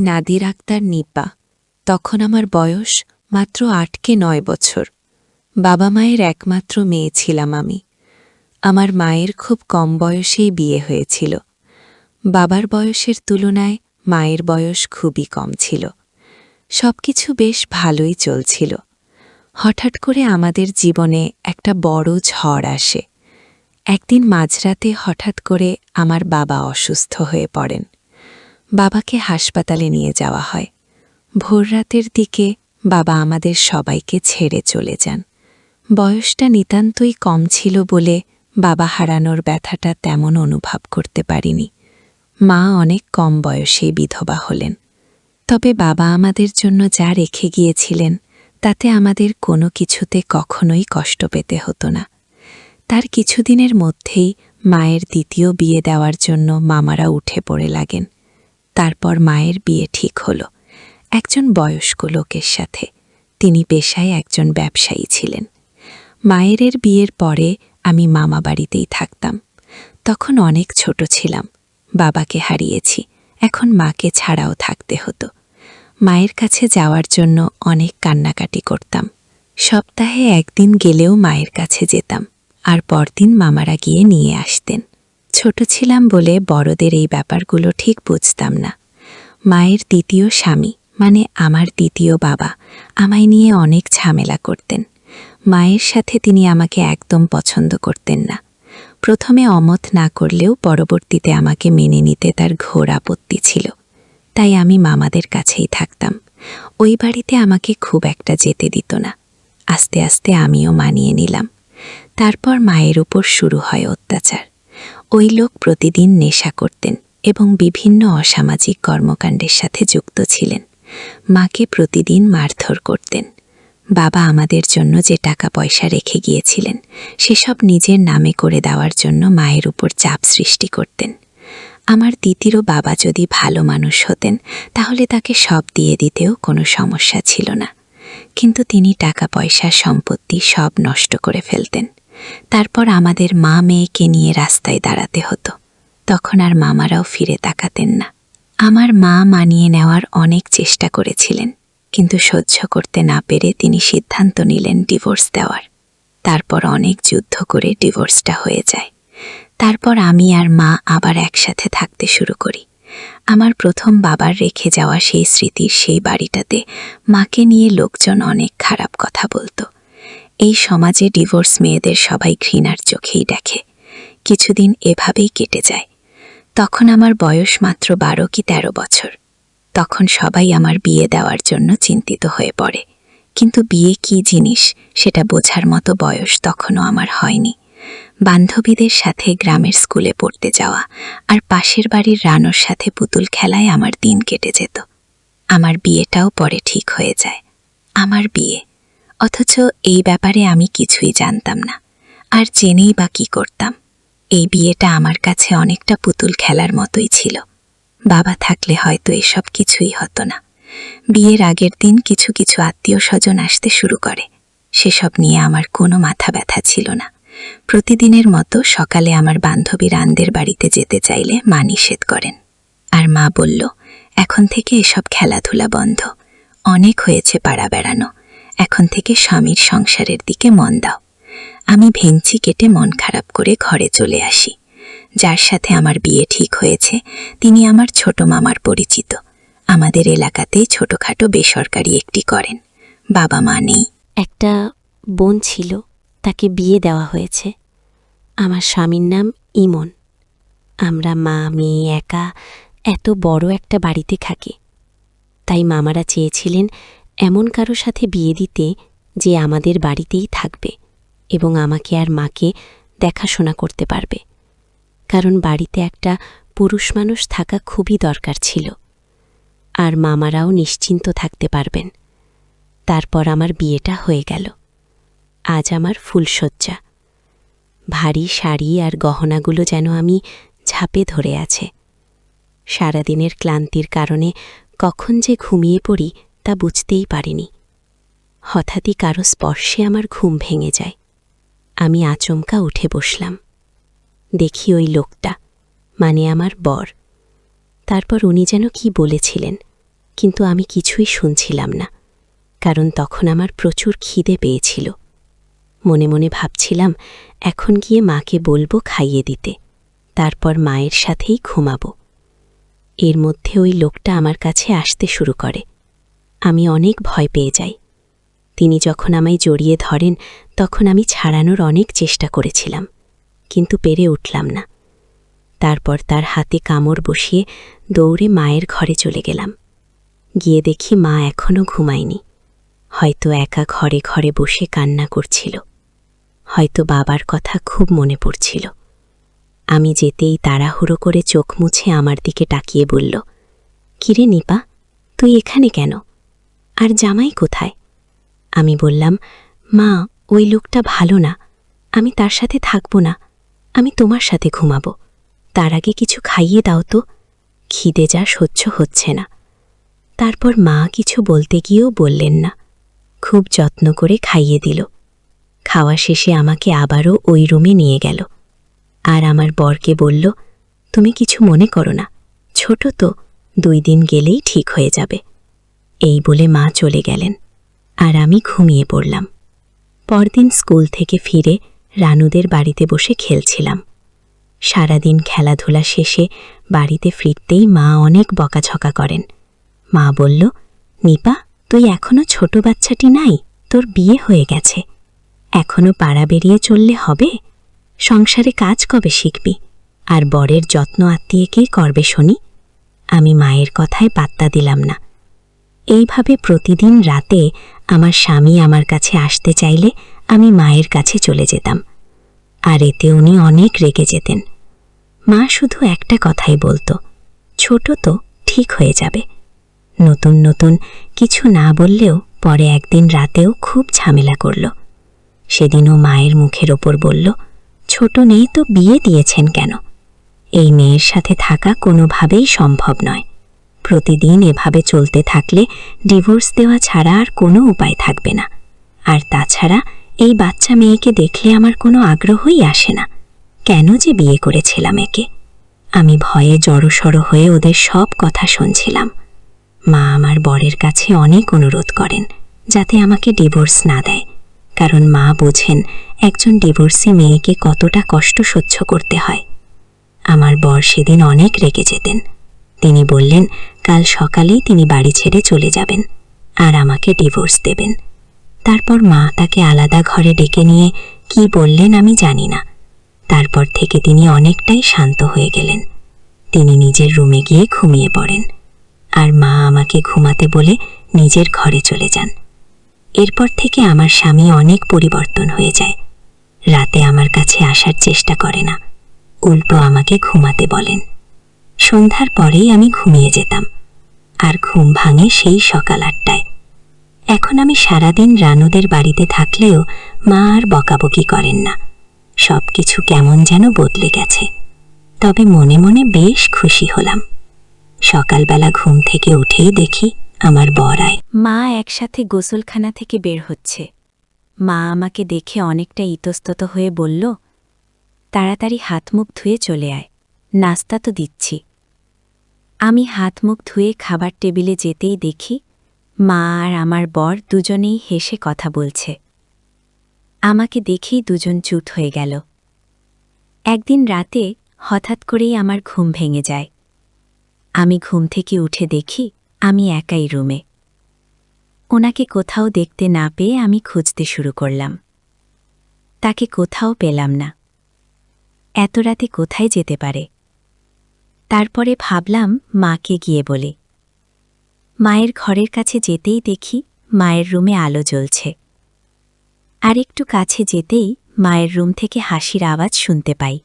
নাদির আক্তার নিপা। তখন আমার বয়স মাত্র ৮ কি ৯ বছর। বাবা মায়ের একমাত্র মেয়ে ছিলাম আমি। আমার মায়ের খুব কম বয়সেই বিয়ে হয়েছিল। বাবার বয়সের তুলনায় মায়ের বয়স খুবই কম ছিল। সবকিছু বেশ ভালোই চলছিল। হঠাৎ করে আমাদের জীবনে একটা বড় ঝড় আসে। একদিন মাঝরাতে হঠাৎ করে আমার বাবা অসুস্থ হয়ে পড়েন। বাবাকে হাসপাতালে নিয়ে যাওয়া হয়। ভোররাতের দিকে বাবা আমাদের সবাইকে ছেড়ে চলে যান। বয়সটা নিতান্তই কম ছিল বলে বাবা হারানোর ব্যথাটা তেমন অনুভব করতে পারিনি। মা অনেক কম বয়সেই বিধবা হলেন। তবে বাবা আমাদের জন্য যা রেখে গিয়েছিলেন তাতে আমাদের কোনো কিছুতে কখনোই কষ্ট পেতে হতো না। তার কিছুদিনের মধ্যেই মায়ের দ্বিতীয় বিয়ে দেওয়ার জন্য মামারা উঠে পড়ে লাগেন। তারপর মায়ের বিয়ে ঠিক হল একজন বয়স্ক লোকের সাথে। তিনি পেশায় একজন ব্যবসায়ী ছিলেন। মায়ের বিয়ের পরে আমি মামা বাড়িতেই থাকতাম। তখন অনেক ছোট ছিলাম। বাবাকে হারিয়েছি, এখন মাকে ছাড়াও থাকতে হতো। মায়ের কাছে যাওয়ার জন্য অনেক কান্নাকাটি করতাম। সপ্তাহে একদিন গেলেও মায়ের কাছে যেতাম, আর পরদিন মামারা গিয়ে নিয়ে আসতেন। ছোট ছিলাম বলে বড়দের এই ব্যাপারগুলো ঠিক বুঝতাম না। মায়ের দ্বিতীয় স্বামী মানে আমার দ্বিতীয় বাবা আমায় নিয়ে অনেক ঝামেলা করতেন। মায়ের সাথে তিনি আমাকে একদম পছন্দ করতেন না। প্রথমে অমত না করলেও পরবর্তীতে আমাকে মেনে নিতে তার ঘোর আপত্তি ছিল। তাই আমি মামাদের কাছেই থাকতাম। ওই বাড়িতে আমাকে খুব একটা যেতে দিত না। আস্তে আস্তে আমিও মানিয়ে নিলাম। তারপর মায়ের উপর শুরু হয় অত্যাচার। ওই লোক প্রতিদিন নেশা করতেন এবং বিভিন্ন অসামাজিক কর্মকাণ্ডের সাথে যুক্ত ছিলেন। মাকে প্রতিদিন মারধর করতেন। বাবা আমাদের জন্য যে টাকা পয়সা রেখে গিয়েছিলেন সেসব নিজের নামে করে দেওয়ার জন্য মায়ের উপর চাপ সৃষ্টি করতেন। আমার দ্বিতীয় বাবা যদি ভালো মানুষ হতেন তাহলে তাকে সব দিয়ে দিতেও কোনো সমস্যা ছিল না। কিন্তু তিনি টাকা পয়সা সম্পত্তি সব নষ্ট করে ফেলতেন। তারপর আমাদের মা মেয়েকে নিয়ে রাস্তায় দাঁড়াতে হতো। তখন আর মামারাও ফিরে তাকাতেন না। আমার মা মানিয়ে নেওয়ার অনেক চেষ্টা করেছিলেন, কিন্তু সহ্য করতে না পেরে তিনি সিদ্ধান্ত নিলেন ডিভোর্স দেওয়ার। তারপর অনেক যুদ্ধ করে ডিভোর্সটা হয়ে যায়। তারপর আমি আর মা আবার একসাথে থাকতে শুরু করি। আমার প্রথম বাবার রেখে যাওয়া সেই স্মৃতির সেই বাড়িটাতে মাকে নিয়ে লোকজন অনেক খারাপ কথা বলতো। এই সমাজে ডিভোর্স মেয়েদের সবাই ঘৃণার চোখেই দেখে। কিছুদিন এভাবেই কেটে যায়। তখন আমার বয়স মাত্র 12 কি 13 বছর। তখন সবাই আমার বিয়ে দেওয়ার জন্য চিন্তিত হয়ে পড়ে। কিন্তু বিয়ে কী জিনিস সেটা বোঝার মতো বয়স তখনও আমার হয়নি। বান্ধবীদের সাথে গ্রামের স্কুলে পড়তে যাওয়া আর পাশের বাড়ির রানোর সাথে পুতুল খেলায় আমার দিন কেটে যেত। আমার বিয়েটাও পরে ঠিক হয়ে যায়। আমার বিয়ে, অথচ এই ব্যাপারে আমি কিছুই জানতাম না। আর জেনেই বা কী করতাম। এই বিয়েটা আমার কাছে অনেকটা পুতুল খেলার মতোই ছিল। বাবা থাকলে হয়তো এসব কিছুই হতো না। বিয়ের আগের দিন কিছু কিছু আত্মীয় স্বজন আসতে শুরু করে। সেসব নিয়ে আমার কোনো মাথা ব্যথা ছিল না। প্রতিদিনের মতো সকালে আমার বান্ধবী রানদের বাড়িতে যেতে চাইলে মা নিষেধ করেন। আর মা বলল, এখন থেকে এসব খেলাধুলা বন্ধ। অনেক হয়েছে পাড়া বেড়ানো, এখন থেকে স্বামীর সংসারের দিকে মন দাও। আমি ভেঙচি কেটে মন খারাপ করে ঘরে চলে আসি। যার সাথে আমার বিয়ে ঠিক হয়েছে তিনি আমার ছোট মামার পরিচিত। আমাদের এলাকাতেই ছোটখাটো বেসরকারি একটি করেন। বাবা মা নেই। একটা বোন ছিল, তাকে বিয়ে দেওয়া হয়েছে। আমার স্বামীর নাম ইমন। আমরা মা মেয়ে একা এত বড় একটা বাড়িতে থাকি। তাই মামারা চেয়েছিলেন এমন কারো সাথে বিয়ে দিতে যে আমাদের বাড়িতেই থাকবে এবং আমাকে আর মাকে দেখাশোনা করতে পারবে। কারণ বাড়িতে একটা পুরুষ মানুষ থাকা খুবই দরকার ছিল, আর মামারাও নিশ্চিন্ত থাকতে পারবেন। তারপর আমার বিয়েটা হয়ে গেল। আজ আমার ফুলশয্যা। ভারী শাড়ি আর গহনাগুলো যেন আমি ঝাঁপে ধরে আছে। সারাদিনের ক্লান্তির কারণে কখন যে ঘুমিয়ে পড়ি তা বুঝতেই পারিনি। হঠাৎই কারো স্পর্শে আমার ঘুম ভেঙে যায়। আমি আচমকা উঠে বসলাম। দেখি ওই লোকটা, মানে আমার বর। তারপর উনি যেন কি বলেছিলেন, কিন্তু আমি কিছুই শুনছিলাম না, কারণ তখন আমার প্রচুর খিদে পেয়েছিল। মনে মনে ভাবছিলাম এখন গিয়ে মাকে বলবো খাইয়ে দিতে, তারপর মায়ের সাথেই ঘুমাব। এর মধ্যে ওই লোকটা আমার কাছে আসতে শুরু করে। আমি অনেক ভয় পেয়ে যাই। তিনি যখন আমায় জড়িয়ে ধরেন তখন আমি ছাড়ানোর অনেক চেষ্টা করেছিলাম, কিন্তু পেরে উঠলাম না। তারপর তার হাতে কামড় বসিয়ে দৌড়ে মায়ের ঘরে চলে গেলাম। গিয়ে দেখি মা এখনও ঘুমায়নি, হয়তো একা ঘরে ঘরে বসে কান্না করছিল, হয়তো বাবার কথা খুব মনে পড়ছিল। আমি যেতেই তাড়াহুড়ো করে চোখ মুছে আমার দিকে তাকিয়ে বলল, কিরে নিপা, তুই এখানে কেন? আর জামাই কোথায়? আমি বললাম, মা, ওই লোকটা ভালো না, আমি তার সাথে থাকব না, আমি তোমার সাথে ঘুমাব। তার আগে কিছু খাইয়ে দাও তো, খিদে যা সহ্য হচ্ছে না। তারপর মা কিছু বলতে গিয়েও বললেন না, খুব যত্ন করে খাইয়ে দিল। খাওয়া শেষে আমাকে আবারও ওই রুমে নিয়ে গেল, আর আমার বরকে বলল, তুমি কিছু মনে করো না, ছোট তো, 2 দিন গেলেই ঠিক হয়ে যাবে। এই বলে মা চলে গেলেন, আর আমি ঘুমিয়ে পড়লাম। পরদিন স্কুল থেকে ফিরে রানুদের বাড়িতে বসে খেলছিলাম। সারাদিন খেলাধুলা শেষে বাড়িতে ফিরতেই মা অনেক বকাঝকা করেন। মা বলল, নিপা, তুই এখনো ছোট বাচ্চাটি নাই, তোর বিয়ে হয়ে গেছে, এখনো পাড়া বেরিয়ে চললে হবে? সংসারে কাজ কবে শিখবি? আর বরের যত্ন আত্মীয় কে করবে শুনি? আমি মায়ের কথায় পাত্তা দিলাম না। এইভাবে প্রতিদিন রাতে আমার স্বামী আমার কাছে আসতে চাইলে আমি মায়ের কাছে চলে যেতাম, আর এতে উনি অনেক রেগে যেতেন। মা শুধু একটা কথাই বলতো, ছোট তো, ঠিক হয়ে যাবে। নতুন নতুন কিছু না বললেও পরে একদিন রাতেও খুব ঝামেলা করল। সেদিনও মায়ের মুখের ওপর বলল, ছোট নেই তো বিয়ে দিয়েছেন কেন? এই মেয়ের সাথে থাকা কোনোভাবেই সম্ভব নয়। প্রতিদিন এভাবে চলতে থাকলে ডিভোর্স দেওয়া ছাড়া আর কোনো উপায় থাকবে না। আর তাছাড়া এই বাচ্চা মেয়েকে দেখলে আমার কোনো আগ্রহই আসে না। কেন যে বিয়ে করেছিলাম একে? আমি ভয়ে জড়সড় হয়ে ওদের সব কথা শুনছিলাম। মা আমার বরের কাছে অনেক অনুরোধ করেন যাতে আমাকে ডিভোর্স না দেয়, কারণ মা বোঝেন একজন ডিভোর্সি মেয়েকে কতটা কষ্ট সহ্য করতে হয়। আমার বর সেদিন অনেক রেগে যেতেন। তিনি বললেন কাল সকালেই তিনি বাড়ি ছেড়ে চলে যাবেন আর আমাকে ডিভোর্স দেবেন। তারপর মা তাকে আলাদা ঘরে ডেকে নিয়ে কি বললেন আমি জানি না। তারপর থেকে তিনি অনেকটাই শান্ত হয়ে গেলেন। তিনি নিজের রুমে গিয়ে ঘুমিয়ে পড়েন, আর মা আমাকে ঘুমাতে বলে নিজের ঘরে চলে যান। এরপর থেকে আমার স্বামী অনেক পরিবর্তন হয়ে যায়। রাতে আমার কাছে আসার চেষ্টা করে না, উল্টো আমাকে ঘুমাতে বলেন। সন্ধ্যার পরেই আমি ঘুমিয়ে যেতাম, আর ঘুম ভাঙে সেই সকাল 8টায়। এখন আমি সারাদিন রানুদের বাড়িতে থাকলেও মা আর বকাবকি করেন না। সবকিছু কেমন যেন বদলে গেছে, তবে মনে মনে বেশ খুশি হলাম। সকালবেলা ঘুম থেকে উঠেই দেখি আমার বর আয়। মা একসাথে গোসলখানা থেকে বের হচ্ছে। মা আমাকে দেখে অনেকটা ইতস্তত হয়ে বলল, তাড়াতাড়ি হাত মুখ ধুয়ে চলে আয়, নাস্তা তো দিচ্ছি। আমি হাত মুখ ধুয়ে খাবার টেবিলে যেতেই দেখি মা আর আমার বর দুজনেই হেসে কথা বলছে। আমাকে দেখেই দুজন চুপ হয়ে গেল। একদিন রাতে হঠাৎ করেই আমার ঘুম ভেঙে যায়। আমি ঘুম থেকে উঠে দেখি আমি একাই রুমে। ওনাকে কোথাও দেখতে না পেয়ে আমি খুঁজতে শুরু করলাম। তাকে কোথাও পেলাম না। এত রাতে কোথায় যেতে পারে? তারপরে ভাবলাম মাকে গিয়ে বলি। মায়ের ঘরের কাছে যেতেই দেখি মায়ের রুমে আলো জ্বলছে। আর একটু কাছে যেতেই মায়ের রুম থেকে হাসির আওয়াজ শুনতে পাই।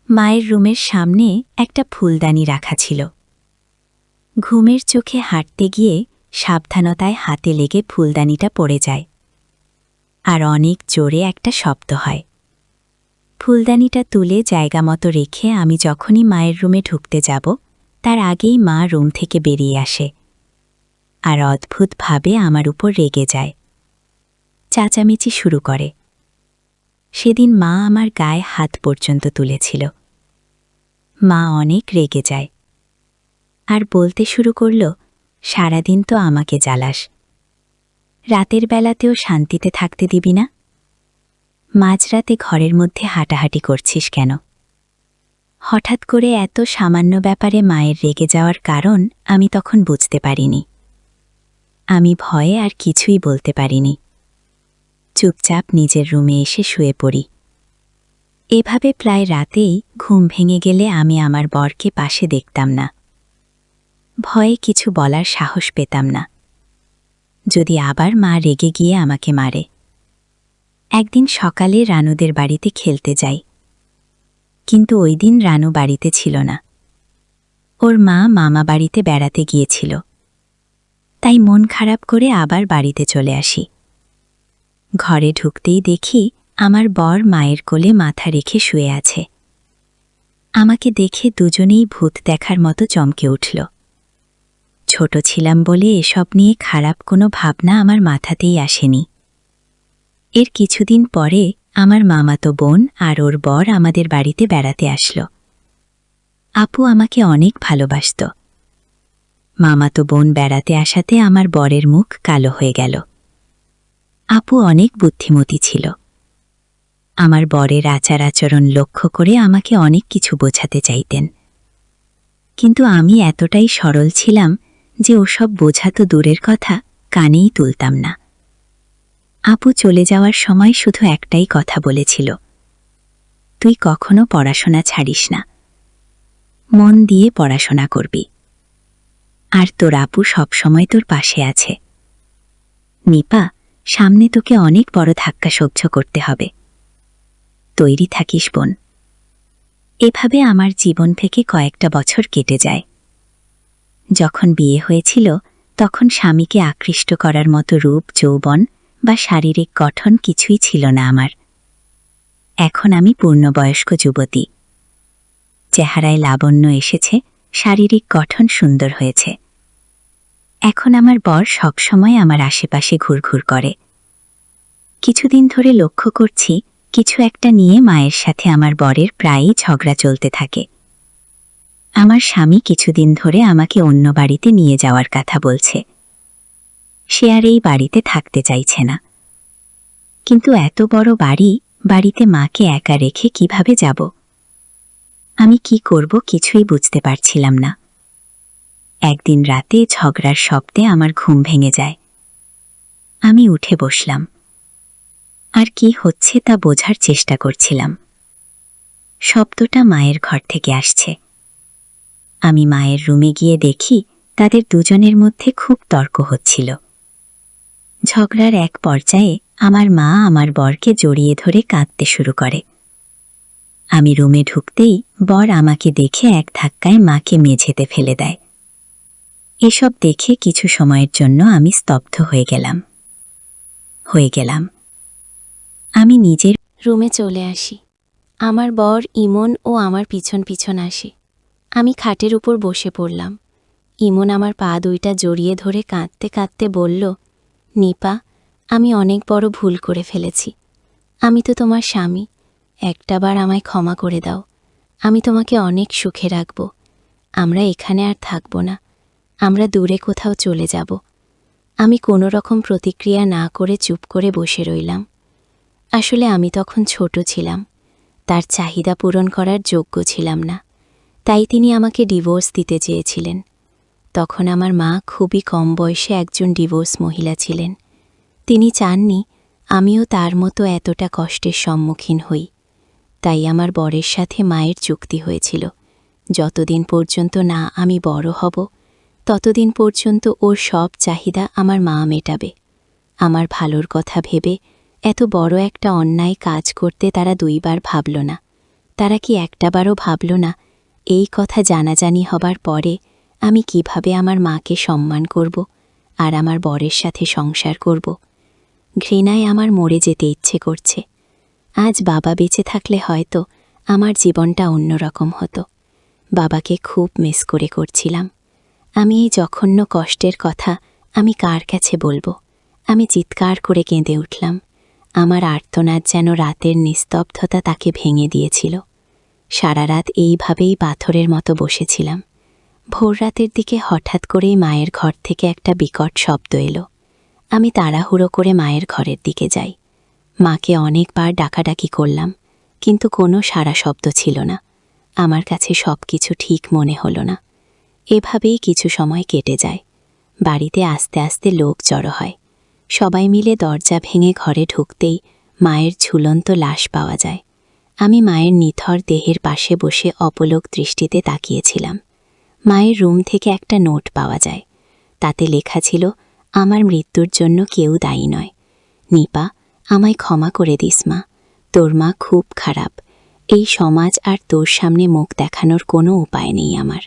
মায়ের রুমের সামনে একটা ফুলদানি রাখা ছিল। ঘুমের চোখে হাঁটতে গিয়ে সাবধানতায় হাতে লেগে ফুলদানিটা পড়ে যায়, আর অনেক জোরে একটা শব্দ হয়। ফুলদানিটা তুলে জায়গা মতো রেখে আমি যখনই মায়ের রুমে ঢুকতে যাব তার আগেই মা রুম থেকে বেরিয়ে আসে, আর অদ্ভুতভাবে আমার উপর রেগে যায়, চেঁচামেচি শুরু করে। সেদিন মা আমার গায়ে হাত পর্যন্ত তুলেছিল। মা অনেক রেগে যায় আর বলতে শুরু করল, সারাদিন তো আমাকে জ্বালাস, রাতের বেলাতেও শান্তিতে থাকতে দিবি না? মাঝরাতে ঘরের মধ্যে হাঁটাহাঁটি করছিস কেন? হঠাৎ করে এত সামান্য ব্যাপারে মায়ের রেগে যাওয়ার কারণ আমি তখন বুঝতে পারিনি। আমি ভয়ে আর কিছুই বলতে পারিনি। চুপচাপ নিজের রুমে এসে শুয়ে পড়ি। এভাবে প্রায় রাতেই ঘুম ভেঙে গেলে আমি আমার বরকে পাশে দেখতাম না। ভয়ে কিছু বলার সাহস পেতাম না, যদি আবার মা রেগে গিয়ে আমাকে মারে। একদিন সকালে রানুদের বাড়িতে খেলতে যাই, কিন্তু ওই দিন রানু বাড়িতে ছিল না। ওর মা মামা বাড়িতে বেড়াতে গিয়েছিল, তাই মন খারাপ করে আবার বাড়িতে চলে আসি। ঘরে ঢুকতেই দেখি আমার বর মায়ের কোলে মাথা রেখে শুয়ে আছে। আমাকে দেখে দুজনেই ভূত দেখার মতো চমকে উঠল। ছোট ছিলাম বলে এসব নিয়ে খারাপ কোনো ভাবনা আমার মাথাতেই আসেনি। এর কিছুদিন পরে আমার মামাতো বোন আর ওর বর আমাদের বাড়িতে বেড়াতে আসলো। আপু আমাকে অনেক ভালোবাসত। মামাতো বোন বেড়াতে আসাতে আমার বরের মুখ কালো হয়ে গেল। আপু অনেক বুদ্ধিমতী ছিল। আমার বরের আচার আচরণ লক্ষ্য করে আমাকে অনেক কিছু বোঝাতে চাইতেন, কিন্তু আমি এতটাই সরল ছিলাম যে ওসব বোঝা তো দূরের কথা, কানেই তুলতাম না। আপু চলে যাওয়ার সময় শুধু একটাই কথা বলেছিল, তুই কখনো পড়াশোনা ছাড়িস না, মন দিয়ে পড়াশোনা করবি, আর তোর আপু সবসময় তোর পাশে আছে। নিপা, সামনে তোকে অনেক বড় ধাক্কা সহ্য করতে হবে, তৈরি থাকিস বোন। এভাবে আমার জীবন থেকে কয়েকটা বছর কেটে যায়। যখন বিয়ে হয়েছিল তখন স্বামীকে আকৃষ্ট করার মতো রূপ, যৌবন বা শারীরিক গঠন কিছুই ছিল না আমার। এখন আমি পূর্ণবয়স্ক যুবতী। চেহারায় লাবণ্য এসেছে, শারীরিক গঠন সুন্দর হয়েছে। এখন আমার বর সবসময় আমার আশেপাশে ঘুরঘুর করে। কিছুদিন ধরে লক্ষ্য করছি কিছু একটা নিয়ে মায়ের সাথে আমার বরের প্রায়ই ঝগড়া চলতে থাকে। আমার স্বামী কিছুদিন ধরে আমাকে অন্য বাড়িতে নিয়ে যাওয়ার কথা বলছে। সে আর এই বাড়িতে থাকতে চাইছে না। কিন্তু এত বড় বাড়িতে মাকে একা রেখে কিভাবে যাব? আমি কি করব কিছুই বুঝতে পারছিলাম না। একদিন রাতে ঝগড়ার শব্দে আমার ঘুম ভেঙে যায়। আমি উঠে বসলাম, আর কি হচ্ছে তা বোঝার চেষ্টা করছিলাম। শব্দটা মায়ের ঘর থেকে আসছে। আমি মায়ের রুমে গিয়ে দেখি তাদের দুজনের মধ্যে খুব তর্ক হচ্ছিল। ঝগড়ার এক পর্যায়ে আমার মা আমার বরকে জড়িয়ে ধরে কাঁদতে শুরু করে। আমি রুমে ঢুকতেই বর আমাকে দেখে এক ধাক্কায় মাকে মেঝেতে ফেলে দেয়। এসব দেখে কিছু সময়ের জন্য আমি স্তব্ধ হয়ে গেলাম। আমি নিজের রুমে চলে আসি। আমার বর ইমন ও আমার পিছন পিছন আসে। আমি খাটের উপর বসে পড়লাম। ইমন আমার পা দুইটা জড়িয়ে ধরে কাঁদতে কাঁদতে বলল, নিপা, আমি অনেক বড় ভুল করে ফেলেছি। আমি তো তোমার স্বামী, একটাবার আমায় ক্ষমা করে দাও। আমি তোমাকে অনেক সুখে রাখব। আমরা এখানে আর থাকব না, আমরা দূরে কোথাও চলে যাব। আমি কোনো রকম প্রতিক্রিয়া না করে চুপ করে বসে রইলাম। আসলে আমি তখন ছোট ছিলাম, তার চাহিদা পূরণ করার যোগ্য ছিলাম না, তাই তিনি আমাকে ডিভোর্স দিতে চেয়েছিলেন। তখন আমার মা খুবই কম বয়সে একজন ডিভোর্স মহিলা ছিলেন। তিনি চাননি আমিও তার মতো এতটা কষ্টের সম্মুখীন হই। তাই আমার বরের সাথে মায়ের চুক্তি হয়েছিল, যতদিন পর্যন্ত না আমি বড় হব ততদিন পর্যন্ত ওর সব চাহিদা আমার মা মেটাবে। আমার ভালোর কথা ভেবে এত বড় একটা অন্যায় কাজ করতে তারা দুইবার ভাবল না। তারা কি একটাবারও ভাবল না এই কথা জানাজানি হবার পরে আমি কিভাবে আমার মাকে সম্মান করব আর আমার বরের সাথে সংসার করব? ঘৃণায় আমার মরে যেতে ইচ্ছে করছে। আজ বাবা বেঁচে থাকলে হয়তো আমার জীবনটা অন্যরকম হতো। বাবাকে খুব মিস করছিলাম। আমি এই জঘন্য কষ্টের কথা আমি কার কাছে বলবো? আমি চিৎকার করে কেঁদে উঠলাম। আমার আর্তনাদ যেন রাতের নিস্তব্ধতা তাকে ভেঙে দিয়েছিল। সারা রাত এইভাবেই পাথরের মতো বসেছিলাম। ভোররাতের দিকে হঠাৎ করেই মায়ের ঘর থেকে একটা বিকট শব্দ এলো। আমি তাড়াহুড়ো করে মায়ের ঘরের দিকে যাই। মাকে অনেকবার ডাকাডাকি করলাম, কিন্তু কোনো সাড়া শব্দ ছিল না। আমার কাছে সব কিছু ঠিক মনে হলো না। এভাবেই কিছু সময় কেটে যায়। বাড়িতে আস্তে আস্তে লোক জড়ো হয়। সবাই মিলে দরজা ভেঙে ঘরে ঢুকতেই মায়ের ঝুলন্ত লাশ পাওয়া যায়। আমি মায়ের নিথর দেহের পাশে বসে অপলক দৃষ্টিতে তাকিয়েছিলাম। মায়ের রুম থেকে একটা নোট পাওয়া যায়। তাতে লেখা ছিল, আমার মৃত্যুর জন্য কেউ দায়ী নয়। নিপা, আমায় ক্ষমা করে দিস মা। তোর মা খুব খারাপ। এই সমাজ আর তোর সামনে মুখ দেখানোর কোনো উপায় নেই আমার।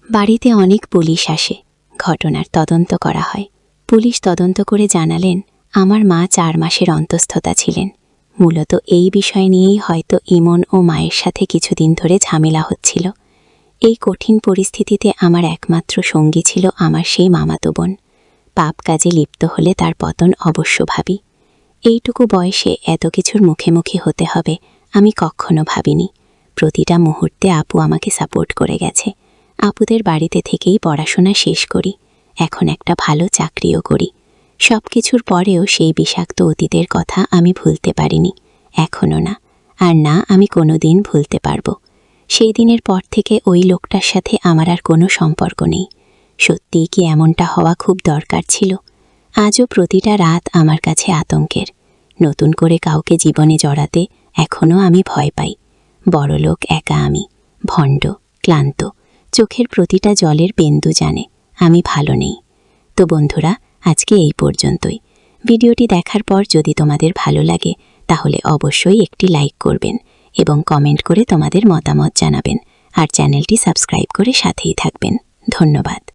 বাড়িতে অনেক পুলিশ আসে। ঘটনার তদন্ত করা হয়। পুলিশ তদন্ত করে জানালেন, আমার মা 4 মাসের অন্তঃস্থতা ছিলেন। মূলত এই বিষয় নিয়েই হয়তো ইমন ও মায়ের সাথে কিছুদিন ধরে ঝামেলা হচ্ছিল। এই কঠিন পরিস্থিতিতে আমার একমাত্র সঙ্গী ছিল আমার সেই মামাতো বোন। পাপ কাজে লিপ্ত হলে তার পতন অবশ্য ভাবি। এইটুকু বয়সে এত কিছুর মুখোমুখি হতে হবে আমি কখনো ভাবিনি। প্রতিটা মুহূর্তে আপু আমাকে সাপোর্ট করে গেছে। আপুদের বাড়িতে থেকেই পড়াশোনা শেষ করি। এখন একটা ভালো চাকরিও করি। সব কিছুর পরেও সেই বিষাক্ত অতীতের কথা আমি ভুলতে পারিনি, এখনও না। আর না, আমি কোনোদিন ভুলতে পারবো। সেই দিনের পর থেকে ওই লোকটার সাথে আমার আর কোনো সম্পর্ক নেই। সত্যিই কি এমনটা হওয়া খুব দরকার ছিল? আজও প্রতিটা রাত আমার কাছে আতঙ্কের। নতুন করে কাউকে জীবনে জড়াতে এখনও আমি ভয় পাই। বড়লোক একা আমি, ভণ্ড, ক্লান্ত, চোখের প্রতিটা জলের বিন্দু জানে আমি ভালো নেই। তো বন্ধুরা, আজকে এই পর্যন্তই। ভিডিওটি দেখার পর যদি তোমাদের ভালো লাগে তাহলে অবশ্যই একটি লাইক করবেন এবং কমেন্ট করে তোমাদের মতামত জানাবেন। আর চ্যানেলটি সাবস্ক্রাইব করে সাথেই থাকবেন। ধন্যবাদ।